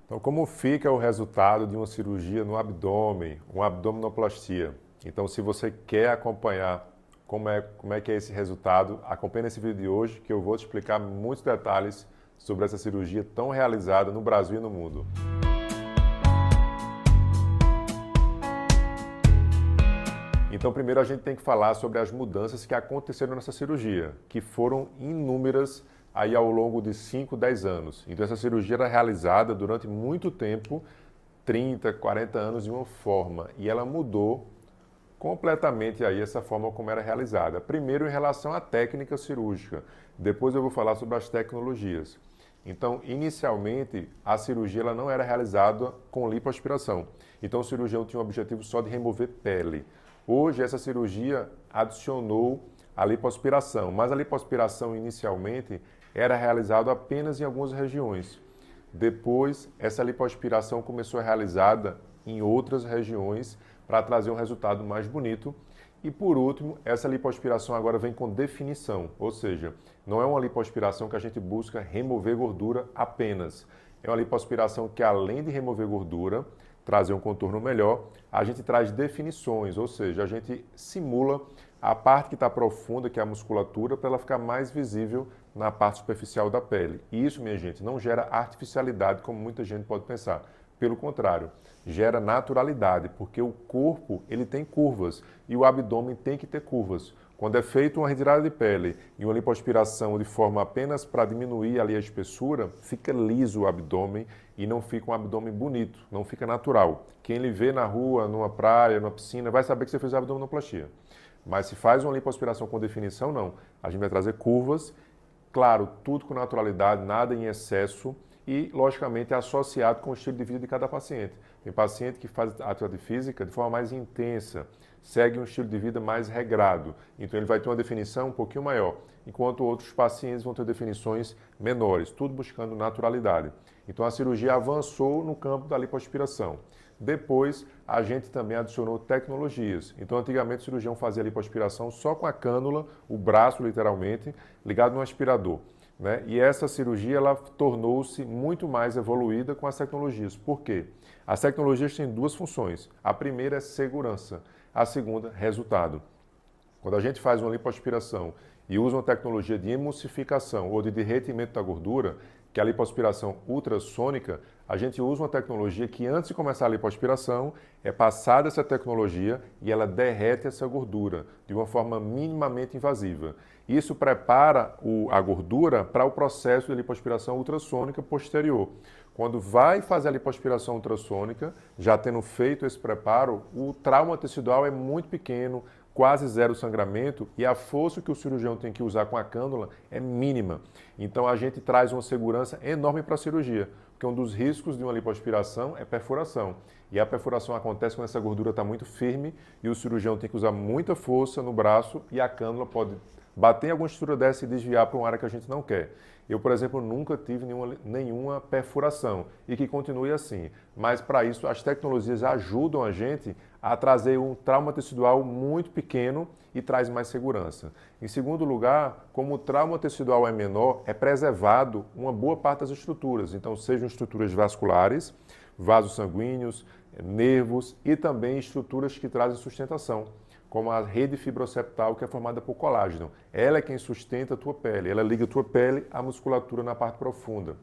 Então, como fica o resultado de uma cirurgia no abdômen, uma abdominoplastia? Então, se você quer acompanhar como é que é esse resultado, acompanhe esse vídeo de hoje que eu vou te explicar muitos detalhes sobre essa cirurgia tão realizada no Brasil e no mundo. Então, primeiro a gente tem que falar sobre as mudanças que aconteceram nessa cirurgia, que foram inúmeras aí ao longo de 5, 10 anos. Então, essa cirurgia era realizada durante muito tempo, 30, 40 anos de uma forma, e ela mudou completamente aí essa forma como era realizada. Primeiro em relação à técnica cirúrgica, depois eu vou falar sobre as tecnologias. Então, inicialmente, a cirurgia ela não era realizada com lipoaspiração. Então, o cirurgião tinha o objetivo só de remover pele. Hoje, essa cirurgia adicionou a lipoaspiração, mas a lipoaspiração inicialmente era realizada apenas em algumas regiões. Depois, essa lipoaspiração começou a ser realizada em outras regiões para trazer um resultado mais bonito. E por último, essa lipoaspiração agora vem com definição, ou seja, não é uma lipoaspiração que a gente busca remover gordura apenas. É uma lipoaspiração que, além de remover gordura, trazer um contorno melhor, a gente traz definições, ou seja, a gente simula a parte que está profunda, que é a musculatura, para ela ficar mais visível na parte superficial da pele. E isso, minha gente, não gera artificialidade, como muita gente pode pensar. Pelo contrário, gera naturalidade, porque o corpo ele tem curvas e o abdômen tem que ter curvas. Quando é feita uma retirada de pele e uma lipoaspiração de forma apenas para diminuir ali a espessura, fica liso o abdômen e não fica um abdômen bonito, não fica natural. Quem lhe vê na rua, numa praia, numa piscina, vai saber que você fez abdominoplastia. Mas se faz uma lipoaspiração com definição, não. A gente vai trazer curvas, claro, tudo com naturalidade, nada em excesso e, logicamente, associado com o estilo de vida de cada paciente. Tem paciente que faz atividade física de forma mais intensa, segue um estilo de vida mais regrado. Então, ele vai ter uma definição um pouquinho maior, enquanto outros pacientes vão ter definições menores, tudo buscando naturalidade. Então, a cirurgia avançou no campo da lipoaspiração. Depois, a gente também adicionou tecnologias. Então, antigamente, o cirurgião fazia lipoaspiração só com a cânula, o braço, literalmente, ligado no aspirador. Né? E essa cirurgia ela tornou-se muito mais evoluída com as tecnologias. Por quê? As tecnologias têm duas funções. A primeira é segurança, a segunda, resultado. Quando a gente faz uma lipoaspiração e usa uma tecnologia de emulsificação ou de derretimento da gordura, que é a lipoaspiração ultrassônica, a gente usa uma tecnologia que antes de começar a lipoaspiração é passada essa tecnologia e ela derrete essa gordura de uma forma minimamente invasiva. Isso prepara a gordura para o processo de lipoaspiração ultrassônica posterior. Quando vai fazer a lipoaspiração ultrassônica, já tendo feito esse preparo, o trauma tecidual é muito pequeno, quase zero sangramento e a força que o cirurgião tem que usar com a cânula é mínima. Então a gente traz uma segurança enorme para a cirurgia, porque um dos riscos de uma lipoaspiração é perfuração. E a perfuração acontece quando essa gordura está muito firme e o cirurgião tem que usar muita força no braço e a cânula pode bater em alguma estrutura dessa e desviar para uma área que a gente não quer. Eu, por exemplo, nunca tive nenhuma perfuração e que continue assim. Mas, para isso, as tecnologias ajudam a gente a trazer um trauma tecidual muito pequeno e traz mais segurança. Em segundo lugar, como o trauma tecidual é menor, é preservado uma boa parte das estruturas. Então, sejam estruturas vasculares, vasos sanguíneos, nervos e também estruturas que trazem sustentação, como a rede fibroceptal, que é formada por colágeno. Ela é quem sustenta a tua pele, ela liga a tua pele à musculatura na parte profunda.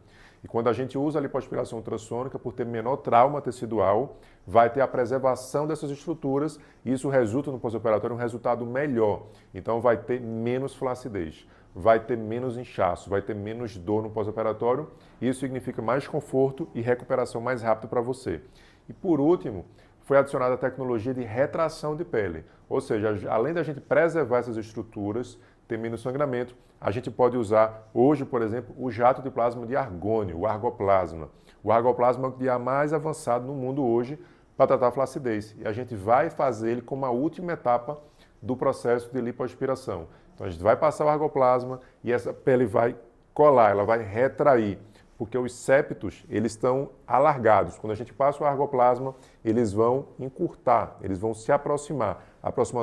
E quando a gente usa a lipoaspiração ultrassônica, por ter menor trauma tecidual, vai ter a preservação dessas estruturas e isso resulta no pós-operatório um resultado melhor. Então vai ter menos flacidez, vai ter menos inchaço, vai ter menos dor no pós-operatório. Isso significa mais conforto e recuperação mais rápida para você. E por último, foi adicionada a tecnologia de retração de pele. Ou seja, além da gente preservar essas estruturas, ter menos sangramento, a gente pode usar hoje, por exemplo, o jato de plasma de argônio, o argoplasma. O argoplasma é o que é mais avançado no mundo hoje para tratar a flacidez. E a gente vai fazer ele como a última etapa do processo de lipoaspiração. Então a gente vai passar o argoplasma e essa pele vai colar, ela vai retrair. Porque os septos, eles estão alargados. Quando a gente passa o argoplasma, eles vão encurtar, eles vão se aproximar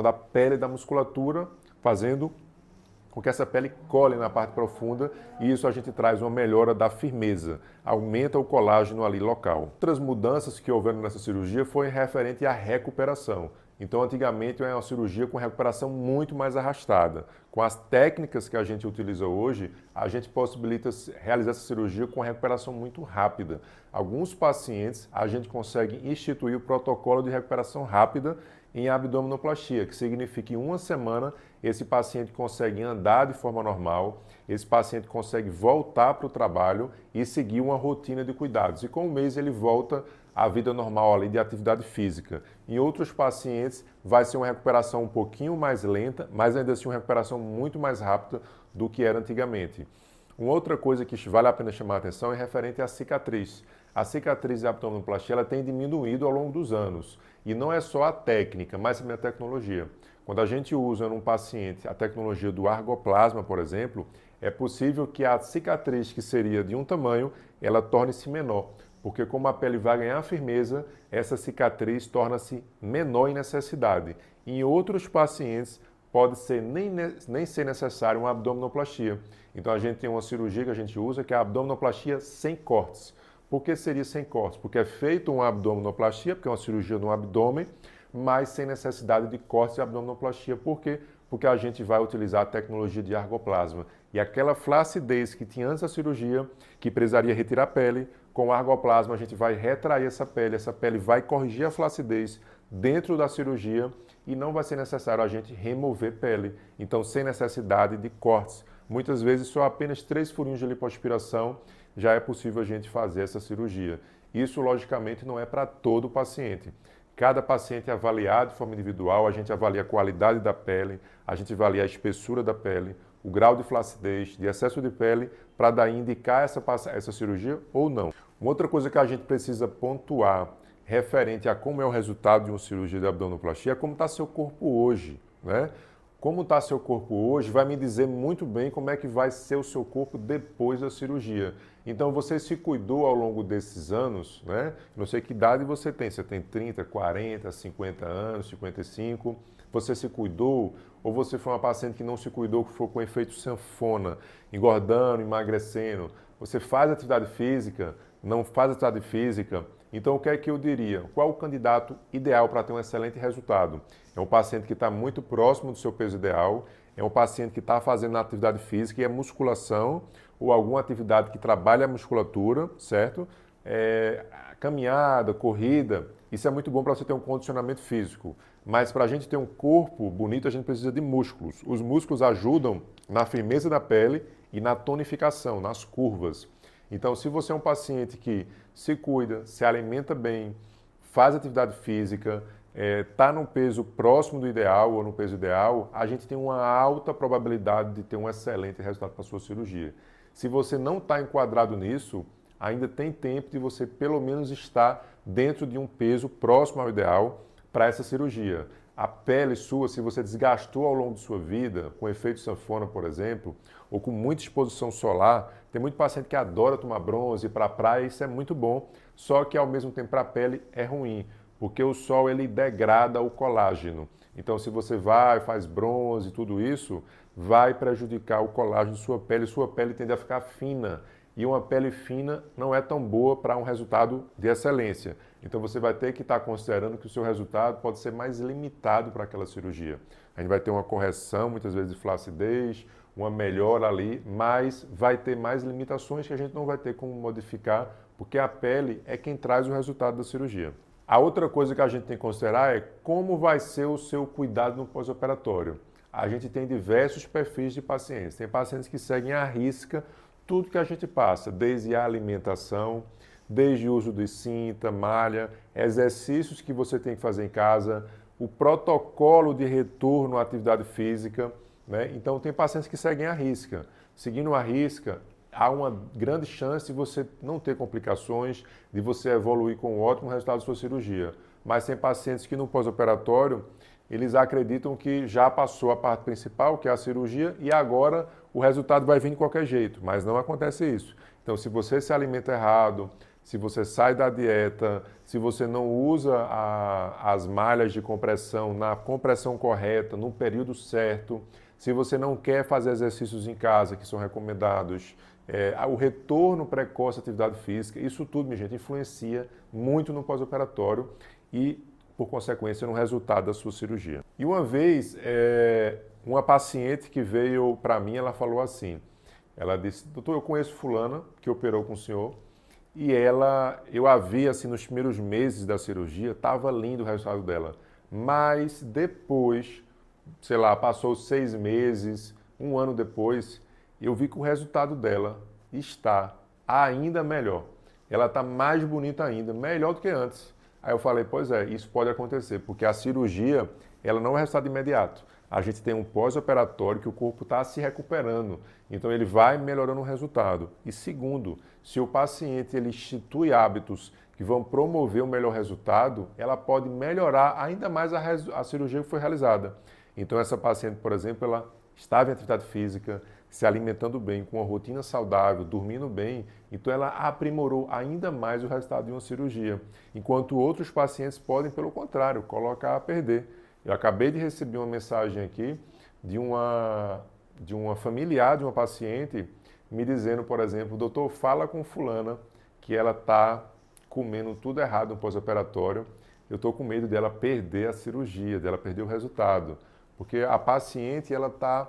da pele e da musculatura, fazendo com que essa pele cole na parte profunda e isso a gente traz uma melhora da firmeza, aumenta o colágeno ali local. Outras mudanças que houveram nessa cirurgia foi referente à recuperação. Então, antigamente, é uma cirurgia com recuperação muito mais arrastada. Com as técnicas que a gente utiliza hoje, a gente possibilita realizar essa cirurgia com recuperação muito rápida. Alguns pacientes, a gente consegue instituir o protocolo de recuperação rápida em abdominoplastia, que significa que em uma semana esse paciente consegue andar de forma normal, esse paciente consegue voltar para o trabalho e seguir uma rotina de cuidados. E com um mês ele volta à vida normal ali de atividade física. Em outros pacientes vai ser uma recuperação um pouquinho mais lenta, mas ainda assim uma recuperação muito mais rápida do que era antigamente. Uma outra coisa que vale a pena chamar a atenção é referente à cicatriz. A cicatriz da abdominoplastia ela tem diminuído ao longo dos anos. E não é só a técnica, mas também a tecnologia. Quando a gente usa num paciente a tecnologia do argoplasma, por exemplo, é possível que a cicatriz que seria de um tamanho, ela torne-se menor. Porque como a pele vai ganhar firmeza, essa cicatriz torna-se menor em necessidade. Em outros pacientes, pode ser nem ser necessário uma abdominoplastia. Então a gente tem uma cirurgia que a gente usa que é a abdominoplastia sem cortes. Por que seria sem cortes? Porque é feito uma abdominoplastia, porque é uma cirurgia no abdômen, mas sem necessidade de cortes de abdominoplastia. Por quê? Porque a gente vai utilizar a tecnologia de argoplasma. E aquela flacidez que tinha antes da cirurgia, que precisaria retirar a pele, com o argoplasma a gente vai retrair essa pele vai corrigir a flacidez dentro da cirurgia e não vai ser necessário a gente remover pele. Então, sem necessidade de cortes. Muitas vezes, só apenas 3 furinhos de lipoaspiração já é possível a gente fazer essa cirurgia. Isso, logicamente, não é para todo paciente. Cada paciente é avaliado de forma individual, a gente avalia a qualidade da pele, a gente avalia a espessura da pele, o grau de flacidez, de excesso de pele, para daí indicar essa cirurgia ou não. Uma outra coisa que a gente precisa pontuar referente a como é o resultado de uma cirurgia de abdominoplastia é como está seu corpo hoje, né? Como está seu corpo hoje vai me dizer muito bem como é que vai ser o seu corpo depois da cirurgia. Então, você se cuidou ao longo desses anos, né? Não sei que idade você tem 30, 40, 50 anos, 55. Você se cuidou ou você foi uma paciente que não se cuidou, que foi com efeito sanfona, engordando, emagrecendo? Você faz atividade física, não faz atividade física? Então, o que é que eu diria? Qual o candidato ideal para ter um excelente resultado? É um paciente que está muito próximo do seu peso ideal, é um paciente que está fazendo atividade física e é musculação ou alguma atividade que trabalha a musculatura, certo? Caminhada, corrida, isso é muito bom para você ter um condicionamento físico. Mas para a gente ter um corpo bonito, a gente precisa de músculos. Os músculos ajudam na firmeza da pele e na tonificação, nas curvas. Então, se você é um paciente que se cuida, se alimenta bem, faz atividade física, está no peso próximo do ideal ou no peso ideal, a gente tem uma alta probabilidade de ter um excelente resultado para a sua cirurgia. Se você não está enquadrado nisso, ainda tem tempo de você pelo menos estar dentro de um peso próximo ao ideal para essa cirurgia. A pele sua, se você desgastou ao longo de sua vida, com efeito sanfona, por exemplo, ou com muita exposição solar, tem muito paciente que adora tomar bronze, ir para a praia, isso é muito bom, só que ao mesmo tempo para a pele é ruim, porque o sol ele degrada o colágeno. Então, se você vai, faz bronze, tudo isso, vai prejudicar o colágeno de sua pele tende a ficar fina. E uma pele fina não é tão boa para um resultado de excelência. Então você vai ter que estar considerando que o seu resultado pode ser mais limitado para aquela cirurgia. A gente vai ter uma correção, muitas vezes de flacidez, uma melhora ali, mas vai ter mais limitações que a gente não vai ter como modificar, porque a pele é quem traz o resultado da cirurgia. A outra coisa que a gente tem que considerar é como vai ser o seu cuidado no pós-operatório. A gente tem diversos perfis de pacientes. Tem pacientes que seguem à risca tudo que a gente passa, desde a alimentação, desde o uso de cinta, malha, exercícios que você tem que fazer em casa, o protocolo de retorno à atividade física, né? Então, tem pacientes que seguem à risca. Seguindo à risca, há uma grande chance de você não ter complicações, de você evoluir com um ótimo resultado da sua cirurgia. Mas tem pacientes que no pós-operatório, eles acreditam que já passou a parte principal, que é a cirurgia, e agora o resultado vai vir de qualquer jeito, mas não acontece isso. Então, se você se alimenta errado, se você sai da dieta, se você não usa as malhas de compressão na compressão correta, no período certo, se você não quer fazer exercícios em casa que são recomendados, o retorno precoce à atividade física, isso tudo, minha gente, influencia muito no pós-operatório e, por consequência, no resultado da sua cirurgia. E uma vez, uma paciente que veio para mim, ela falou assim, ela disse, doutor, eu conheço fulana que operou com o senhor e eu a vi assim nos primeiros meses da cirurgia, estava lindo o resultado dela, mas depois, sei lá, passou 6 meses, 1 ano depois, eu vi que o resultado dela está ainda melhor. Ela está mais bonita ainda, melhor do que antes. Aí eu falei, pois é, isso pode acontecer, porque a cirurgia, ela não é resultado imediato. A gente tem um pós-operatório que o corpo está se recuperando, então ele vai melhorando o resultado. E segundo, se o paciente ele institui hábitos que vão promover um melhor resultado, ela pode melhorar ainda mais a cirurgia que foi realizada. Então essa paciente, por exemplo, ela estava em atividade física, se alimentando bem, com uma rotina saudável, dormindo bem, então ela aprimorou ainda mais o resultado de uma cirurgia. Enquanto outros pacientes podem, pelo contrário, colocar a perder. Eu acabei de receber uma mensagem aqui de uma familiar de uma paciente me dizendo, por exemplo, doutor, fala com fulana que ela está comendo tudo errado no pós-operatório, eu estou com medo dela perder a cirurgia, dela perder o resultado, porque a paciente ela está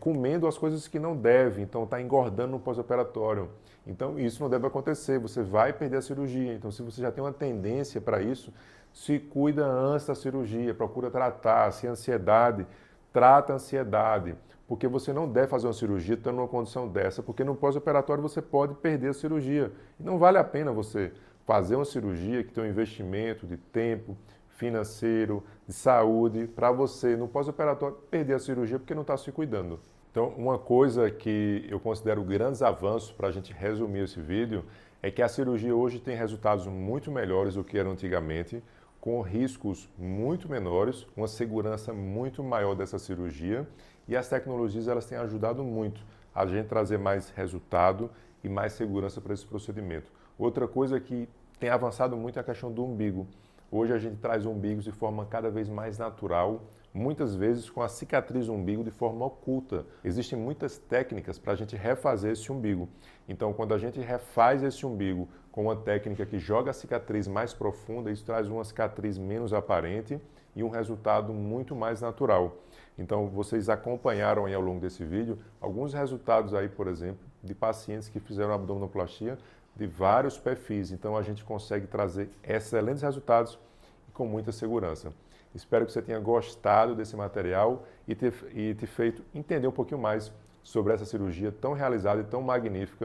comendo as coisas que não deve, então está engordando no pós-operatório. Então isso não deve acontecer, você vai perder a cirurgia. Então se você já tem uma tendência para isso, se cuida antes da cirurgia, procura tratar. Se é ansiedade, trata a ansiedade, porque você não deve fazer uma cirurgia estando numa condição dessa, porque no pós-operatório você pode perder a cirurgia. E não vale a pena você fazer uma cirurgia que tem um investimento de tempo, financeiro, de saúde, para você, no pós-operatório, perder a cirurgia porque não está se cuidando. Então, uma coisa que eu considero grandes avanços para a gente resumir esse vídeo é que a cirurgia hoje tem resultados muito melhores do que eram antigamente, com riscos muito menores, uma segurança muito maior dessa cirurgia e as tecnologias elas têm ajudado muito a gente trazer mais resultado e mais segurança para esse procedimento. Outra coisa que tem avançado muito é a questão do umbigo. Hoje a gente traz umbigos de forma cada vez mais natural, muitas vezes com a cicatriz do umbigo de forma oculta. Existem muitas técnicas para a gente refazer esse umbigo. Então, quando a gente refaz esse umbigo com uma técnica que joga a cicatriz mais profunda, isso traz uma cicatriz menos aparente e um resultado muito mais natural. Então, vocês acompanharam aí ao longo desse vídeo alguns resultados aí, por exemplo, de pacientes que fizeram abdominoplastia de vários perfis. Então, a gente consegue trazer excelentes resultados e com muita segurança. Espero que você tenha gostado desse material e te feito entender um pouquinho mais sobre essa cirurgia tão realizada e tão magnífica